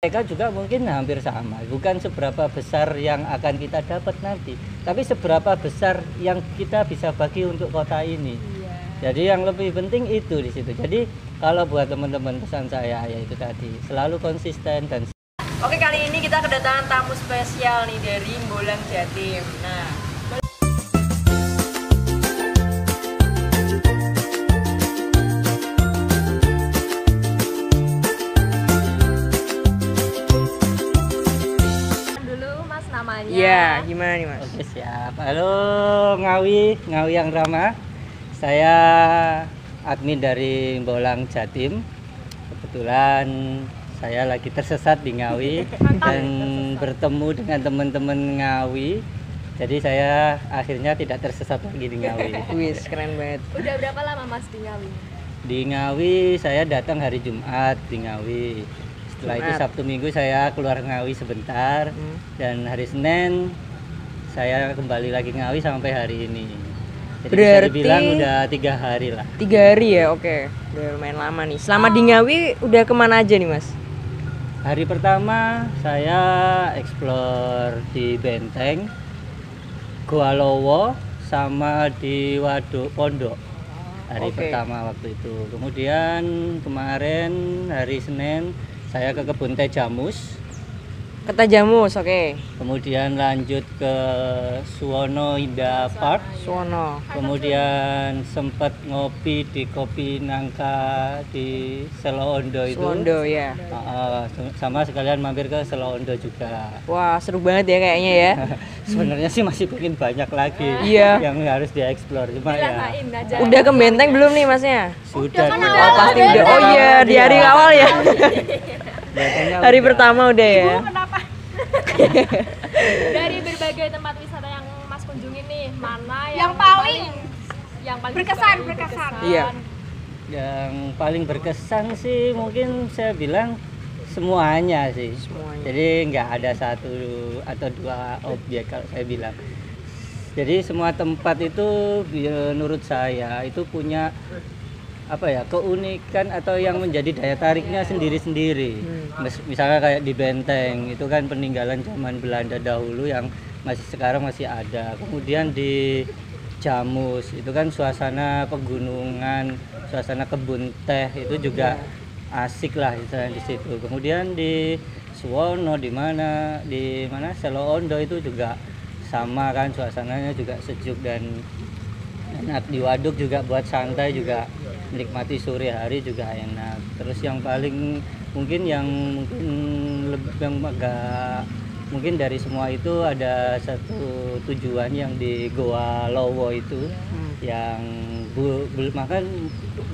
Mereka juga mungkin hampir sama, bukan seberapa besar yang akan kita dapat nanti, tapi seberapa besar yang kita bisa bagi untuk kota ini. Jadi yang lebih penting itu di situ. Jadi kalau buat teman-teman pesan saya yaitu tadi selalu konsisten dan. Oke, kali ini kita kedatangan tamu spesial nih dari Bolang Jatim. Nah, dulu Mas namanya. Iya, gimana nih Mas? Oke, siap. Halo Ngawi yang ramah. Saya admin dari Bolang Jatim. Kebetulan saya lagi tersesat di Ngawi dan bertemu dengan teman-teman Ngawi. Jadi saya akhirnya tidak tersesat lagi di Ngawi. Wis, keren banget. Udah berapa lama Mas di Ngawi? Di Ngawi saya datang hari Jumat di Ngawi. Setelah itu Sabtu Minggu saya keluar Ngawi sebentar dan hari Senin saya kembali lagi Ngawi sampai hari ini. Jadi bisa dibilang udah 3 hari lah. 3 hari ya, oke. Udah lumayan lama nih. Selama di Ngawi udah kemana aja nih Mas? Hari pertama saya explore di Benteng, Goa Lowo, sama di Waduk Pondok. Hari pertama waktu itu. Kemudian kemarin hari Senin saya ke kebun teh Jamus. Ke Tajamus, oke. Kemudian lanjut ke Suwono Indah Park. Suwono. Kemudian sempat ngopi di Kopi Nangka di Seloondo itu. Seloondo ya. Sama sekalian mampir ke Seloondo juga. Wah, seru banget ya kayaknya ya. Sebenarnya sih masih pengen banyak lagi yang harus dieksplor, cuma ya. Udah ke Benteng belum nih Masnya? Sudah. Oh, pasti udah. Oh iya, di hari awal ya. Hari pertama udah ya. Kenapa? Dari berbagai tempat wisata yang Mas kunjungi nih, mana yang paling berkesan? Iya. Yang paling berkesan sih mungkin saya bilang semuanya sih. Jadi nggak ada satu atau dua objek kalau saya bilang. Jadi semua tempat itu menurut saya itu punya keunikan atau yang menjadi daya tariknya sendiri-sendiri. Misalnya kayak di Benteng itu kan peninggalan zaman Belanda dahulu yang sekarang masih ada. Kemudian di Jamus itu kan suasana pegunungan, suasana kebun teh itu juga asik lah di situ. Kemudian di Suwono di mana Seloondo itu juga sama kan, suasananya juga sejuk dan enak. Di Waduk juga buat santai juga, menikmati sore hari juga enak. Terus yang paling mungkin mungkin dari semua itu ada satu tujuan yang di Goa Lowo itu yang makan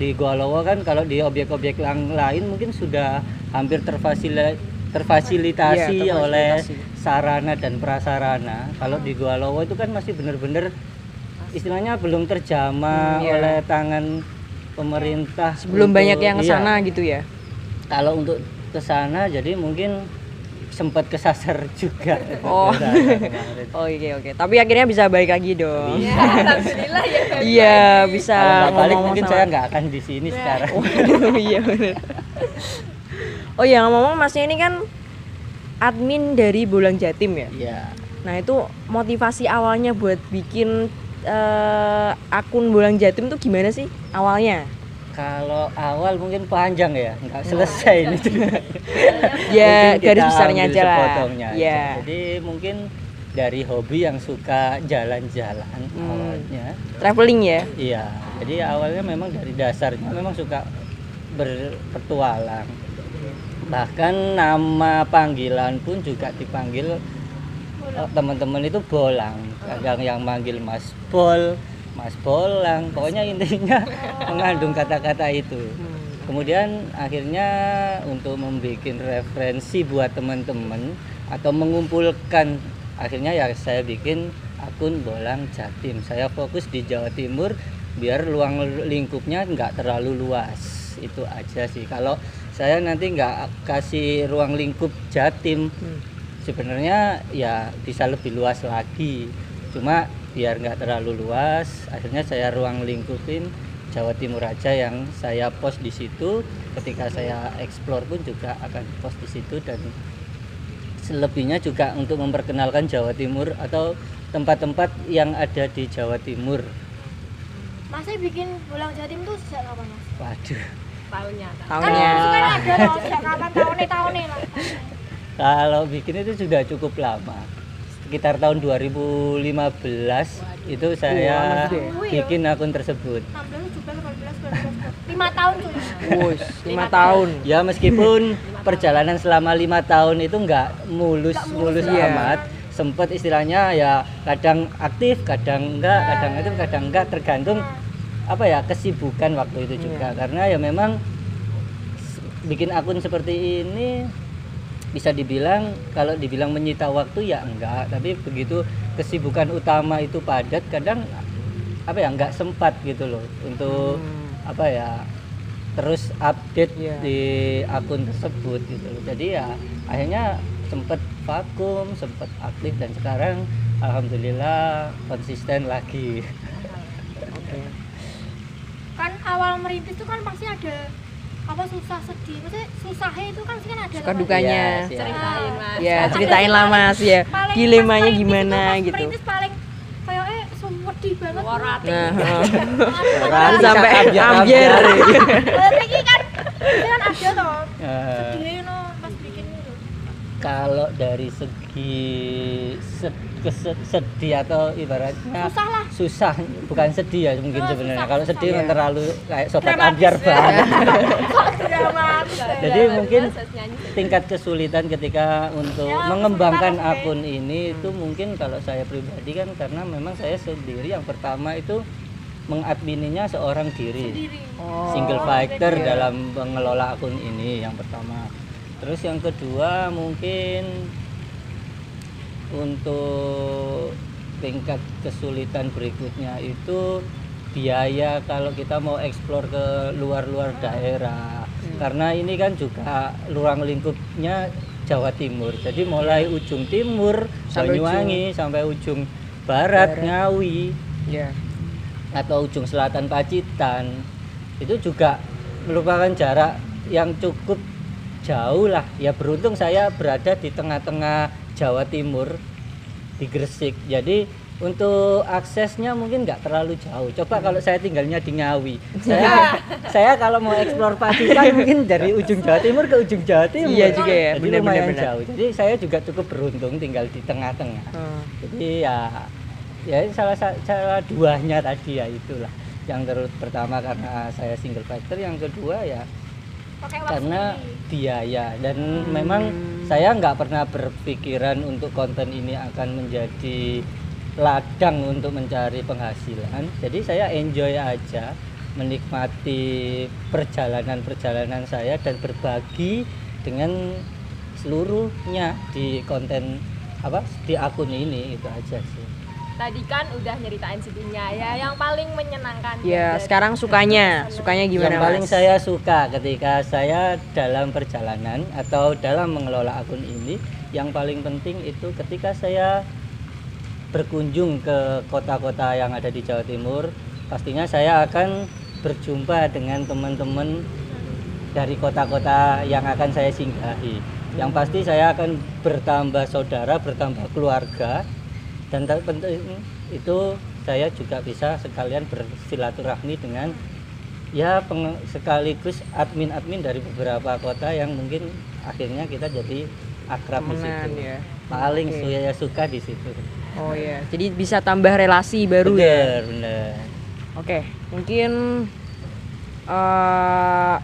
di Goa Lowo kan, kalau di objek-objek lain mungkin sudah hampir terfasilitasi oleh sarana dan prasarana. Kalau di Goa Lowo itu kan masih benar-benar istilahnya belum terjamah oleh tangan pemerintah. Sebelum banyak yang kesana gitu ya. Kalau untuk kesana jadi mungkin sempat kesasar juga. Oh oke. Tapi akhirnya bisa balik lagi dong. Iya, alhamdulillah ya. Iya, bisa balik mungkin saya nggak akan di sini sekarang. Waduh, iya benar. Oh ya, ngomong Masnya ini kan admin dari Bolang Jatim ya? Iya. Nah, itu motivasi awalnya buat bikin akun Bolang Jatim tuh gimana sih awalnya? Kalau awal mungkin panjang ya, nggak selesai ini juga. Ya, garis besarnya aja lah. Ya. Jadi mungkin dari hobi yang suka jalan-jalan awalnya. Traveling ya? Iya. Jadi awalnya memang dari dasarnya memang suka berpetualang. Bahkan nama panggilan pun juga dipanggil teman-teman itu Bolang. Kadang yang manggil Mas Bol, Mas Bolang, pokoknya intinya mengandung kata-kata itu. Kemudian akhirnya untuk membuat referensi buat teman-teman atau mengumpulkan, akhirnya ya saya bikin akun Bolang Jatim. Saya fokus di Jawa Timur biar ruang lingkupnya nggak terlalu luas. Itu aja sih. Kalau saya nanti nggak kasih ruang lingkup Jatim, sebenarnya ya bisa lebih luas lagi. Cuma biar nggak terlalu luas, akhirnya saya ruang lingkupin Jawa Timur aja yang saya post di situ. Ketika saya explore pun juga akan post di situ, dan selebihnya juga untuk memperkenalkan Jawa Timur atau tempat-tempat yang ada di Jawa Timur. Masnya bikin Pulang Jatim tuh sejak kapan, Mas? Waduh, tahunnya. Kan itu kan ada loh, sejak kapan tahun-tahun lah. kalau bikin itu sudah cukup lama, sekitar tahun 2015 itu saya bikin akun tersebut. 16, 17, 18, 19, 5 tahun tuh. Wush, 5 tahun. Ya meskipun perjalanan selama 5 tahun itu nggak mulus Iya. amat, sempet istilahnya ya kadang aktif, kadang enggak, tergantung apa ya kesibukan waktu itu juga. Karena ya memang bikin akun seperti ini bisa dibilang, kalau dibilang menyita waktu ya enggak, tapi begitu kesibukan utama itu padat, kadang apa ya enggak sempat gitu loh untuk apa ya terus update di akun tersebut gitu loh. Jadi ya akhirnya sempet vakum, sempet aktif, dan sekarang alhamdulillah konsisten lagi. Kan awal merintis tuh kan pasti ada apa susah sedih, maksudnya susahnya itu kan pasti kan ada Suka dukanya. Iya, Ceritain Mas. Ya, ceritain lah Mas ya. Paling- Dilemanya pas gimana merintis itu, gitu. pas merintis paling kayaknya sedih banget. Warati. Nah, Orang sampai bisa ambiar. Berarti ini kan ada toh. Eh, Sedih no pas bikin itu. kalau dari segi sedih atau ibaratnya Susah lah. susah, bukan sedih ya mungkin sebenarnya. susah, Kalau sedih susah. kan terlalu kayak sobat Dramatis ambiar ya. banget. Dramatis. Jadi mungkin Proses nyanyi. tingkat kesulitan ketika untuk Ya, mengembangkan sementara, akun ini itu mungkin kalau saya pribadi kan karena memang saya sendiri yang pertama itu mengadmininya seorang diri. Sendiri. Single fighter Iya. dalam mengelola akun ini yang pertama. Terus yang kedua mungkin untuk tingkat kesulitan berikutnya itu biaya kalau kita mau eksplor ke luar-luar daerah. Karena ini kan juga ruang lingkupnya Jawa Timur. Jadi mulai ujung timur Sampai Banyuwangi sampai ujung barat Ngawi Ya. atau ujung selatan Pacitan, itu juga merupakan jarak yang cukup jauh lah. Ya beruntung saya berada di tengah-tengah Jawa Timur di Gresik, jadi untuk aksesnya mungkin nggak terlalu jauh. Coba kalau saya tinggalnya di Ngawi, saya kalau mau eksplor Pacitan mungkin dari ujung Jawa Timur ke ujung Jawa Timur. Iya juga ya, Jadi benar-benar, lumayan benar. jauh. Jadi saya juga cukup beruntung tinggal di tengah-tengah. Jadi ya salah duanya tadi ya itulah. Yang pertama karena saya single fighter, yang kedua ya Pakai waktu karena sendiri. biaya, dan memang saya nggak pernah berpikiran untuk konten ini akan menjadi ladang untuk mencari penghasilan. Jadi saya enjoy aja menikmati perjalanan saya dan berbagi dengan seluruhnya di konten di akun ini, itu aja sih. Tadi kan udah nyeritain sedihnya ya, yang paling menyenangkan. Ya, sekarang sukanya gimana Yang paling Mas? saya suka ketika saya dalam perjalanan atau dalam mengelola akun ini, yang paling penting itu ketika saya berkunjung ke kota-kota yang ada di Jawa Timur, pastinya saya akan berjumpa dengan teman-teman dari kota-kota yang akan saya singgahi. Yang pasti saya akan bertambah saudara, bertambah keluarga, dan terpenting itu saya juga bisa sekalian bersilaturahmi dengan ya sekaligus admin-admin dari beberapa kota yang mungkin akhirnya kita jadi akrab di Temenan situ. ya. Paling Oke. saya suka di situ. Oh ya, jadi bisa tambah relasi baru ya. Bener. Oke, mungkin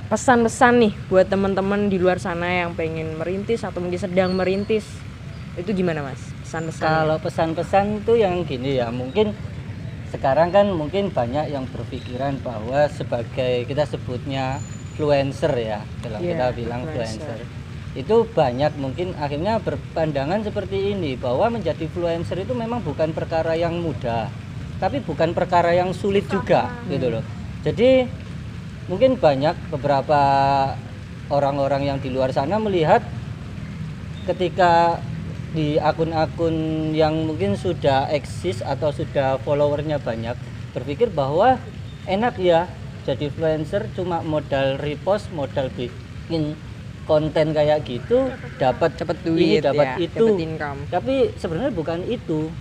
pesan-pesan nih buat teman-teman di luar sana yang pengen merintis atau mungkin sedang merintis, itu gimana Mas? Pesan-pesan. Kalau pesan-pesan tuh yang gini ya, mungkin sekarang kan mungkin banyak yang berpikiran bahwa sebagai kita sebutnya influencer ya, kalau Iya, kita bilang influencer. influencer. Itu banyak mungkin akhirnya berpandangan seperti ini, bahwa menjadi influencer itu memang bukan perkara yang mudah, tapi bukan perkara yang sulit juga gitu loh. Jadi mungkin banyak beberapa orang-orang yang di luar sana melihat ketika di akun-akun yang mungkin sudah eksis atau sudah followernya banyak, berpikir bahwa enak ya jadi influencer cuma modal repost, modal bikin konten kayak gitu dapat duit, dapat ya, itu. dapat income. Tapi sebenarnya bukan itu.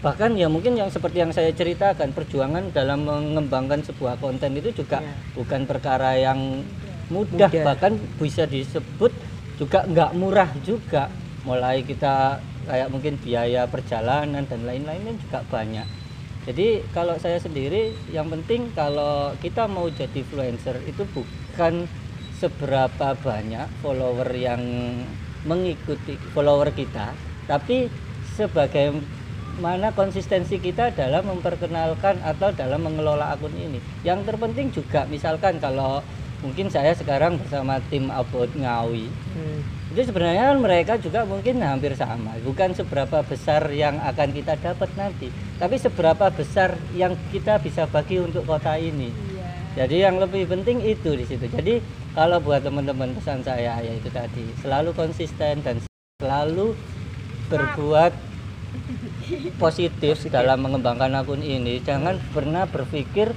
Bahkan ya mungkin yang seperti yang saya ceritakan, perjuangan dalam mengembangkan sebuah konten itu juga bukan perkara yang mudah. Bahkan bisa disebut juga nggak murah juga. Mulai kita kayak mungkin biaya perjalanan dan lain-lainnya juga banyak. Jadi kalau saya sendiri yang penting kalau kita mau jadi influencer itu bukan seberapa banyak follower yang mengikuti follower kita, tapi sebagaimana konsistensi kita dalam memperkenalkan atau dalam mengelola akun ini. Yang terpenting juga misalkan kalau mungkin saya sekarang bersama tim About Ngawi, itu sebenarnya mereka juga mungkin hampir sama, bukan seberapa besar yang akan kita dapat nanti, tapi seberapa besar yang kita bisa bagi untuk kota ini. Jadi yang lebih penting itu di situ. Jadi kalau buat teman-teman pesan saya yaitu tadi selalu konsisten dan selalu berbuat positif dalam mengembangkan akun ini. Jangan pernah berpikir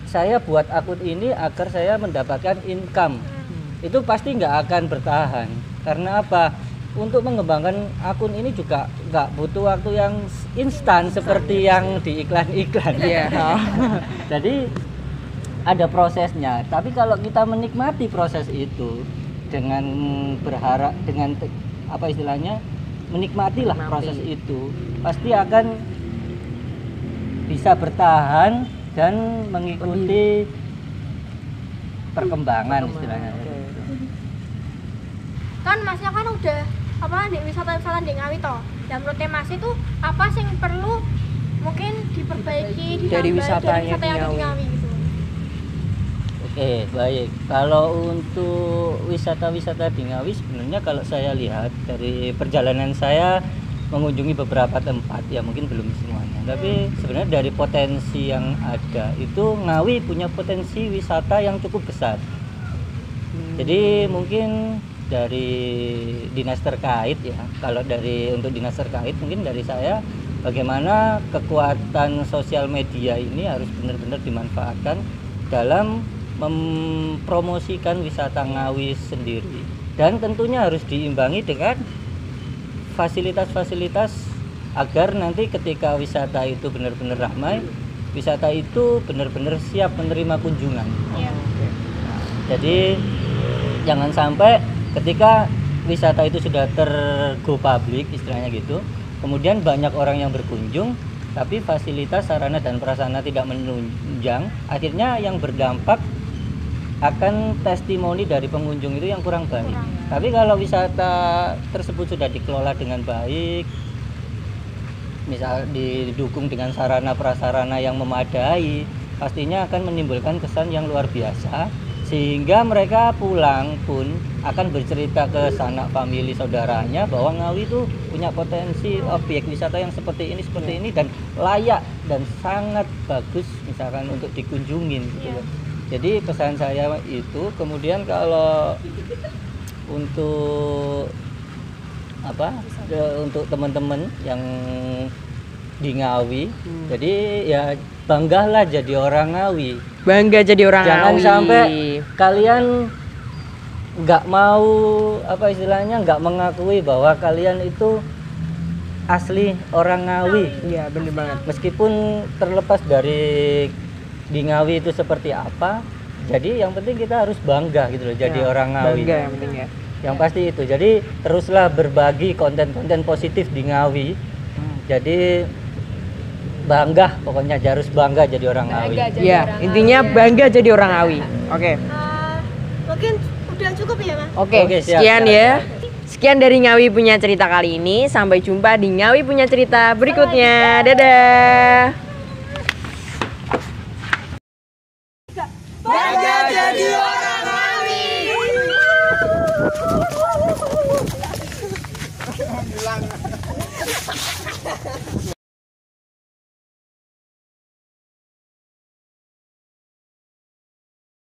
saya buat akun ini agar saya mendapatkan income. Itu pasti nggak akan bertahan. Karena apa? Untuk mengembangkan akun ini juga nggak butuh waktu yang instan seperti yang di iklan-iklan. Jadi ada prosesnya. Tapi kalau kita menikmati proses itu dengan berharap, dengan apa istilahnya, menikmatilah proses itu, pasti akan bisa bertahan dan mengikuti perkembangan istilahnya. Kan masnya kan udah apa di wisata-wisata di Ngawi toh. Dan menurut Mas itu apa sih yang perlu mungkin diperbaiki dari wisata yang di Ngawi gitu. Oke, baik. Kalau untuk wisata-wisata di Ngawi sebenarnya kalau saya lihat dari perjalanan saya mengunjungi beberapa tempat, ya mungkin belum semuanya, tapi sebenarnya dari potensi yang ada itu Ngawi punya potensi wisata yang cukup besar. Jadi mungkin dari dinas terkait ya, kalau dari untuk dinas terkait mungkin dari saya, bagaimana kekuatan sosial media ini harus benar-benar dimanfaatkan dalam mempromosikan wisata Ngawi sendiri, dan tentunya harus diimbangi dengan fasilitas-fasilitas agar nanti ketika wisata itu benar-benar ramai, wisata itu benar-benar siap menerima kunjungan. Jadi jangan sampai ketika wisata itu sudah tergo publik istilahnya gitu, kemudian banyak orang yang berkunjung tapi fasilitas sarana dan prasarana tidak menunjang, akhirnya yang berdampak akan testimoni dari pengunjung itu yang kurang baik. Tapi kalau wisata tersebut sudah dikelola dengan baik, misal didukung dengan sarana prasarana yang memadai, pastinya akan menimbulkan kesan yang luar biasa, sehingga mereka pulang pun akan bercerita ke sanak famili saudaranya bahwa Ngawi itu punya potensi objek wisata yang seperti ini dan layak dan sangat bagus misalkan untuk dikunjungin gitu loh. Jadi pesan saya itu. Kemudian kalau untuk untuk teman-teman yang di Ngawi, jadi ya banggalah jadi orang Ngawi. Bangga jadi orang Ngawi. Jangan sampai kalian nggak mau istilahnya nggak mengakui bahwa kalian itu asli orang Ngawi. Iya, bener banget. Meskipun terlepas dari di Ngawi itu seperti apa, jadi yang penting kita harus bangga gitu loh jadi orang Ngawi. Bangga yang penting ya. Yang pasti itu. Jadi teruslah berbagi konten-konten positif di Ngawi. Jadi bangga, pokoknya harus bangga jadi orang Ngawi. Iya, intinya bangga jadi orang Ngawi. Oke. Mungkin udah cukup ya, Mas? Oke, siap, sekian siap, ya. Sekian dari Ngawi Punya Cerita kali ini. Sampai jumpa di Ngawi Punya Cerita berikutnya. Dadah. Bangga jadi orang Ngawi.